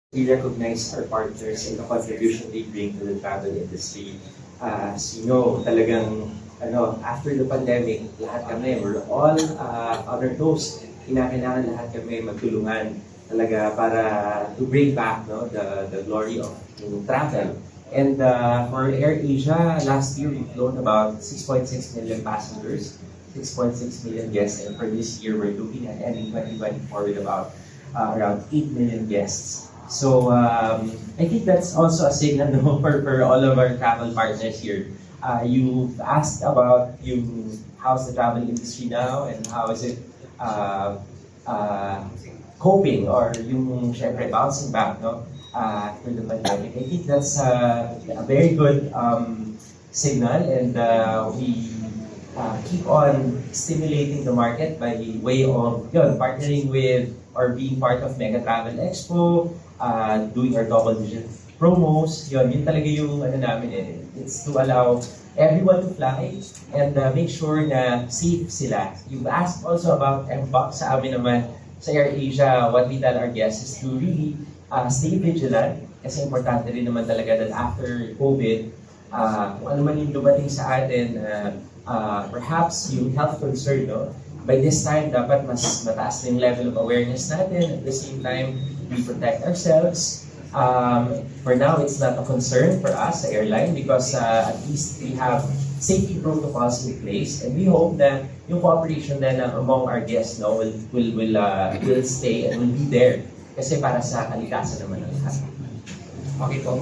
We recognize our partners and the contribution they bring to the travel industry. As you know, talagang after the pandemic, lahat kami, we're all on our toes. Kinakailangan lahat kami magtulungan talaga para to bring back the glory of travel. And for AirAsia, last year we've flown about 6.6 million passengers, 6.6 million guests, and for this year we're looking at ending 2024 with about around 8 million guests. So I think that's also a signal for all of our travel partners here. You've asked about how's the travel industry now and how is it coping or syempre bouncing back after the pandemic. I think that's a very good signal, and we keep on stimulating the market by way of partnering with or being part of Mega Travel Expo, doing our double-digit promos. Yun talaga yung namin eh. It's to allow everyone to fly and make sure na safe sila. You've asked also about MPOC. Sa amin naman, sa AirAsia, what we tell our guests is to really stay vigilant kasi importante rin naman talaga that after COVID, kung ano man yung dumating sa atin, perhaps yung health concern, by this time, dapat mas mataas na yung level of awareness natin. At the same time, we protect ourselves. For now, it's not a concern for us, the airline, because at least we have safety protocols in place, and we hope that yung cooperation then among our guests will stay and will be there kasi para sa kalikasan naman ng lahat. Okay po.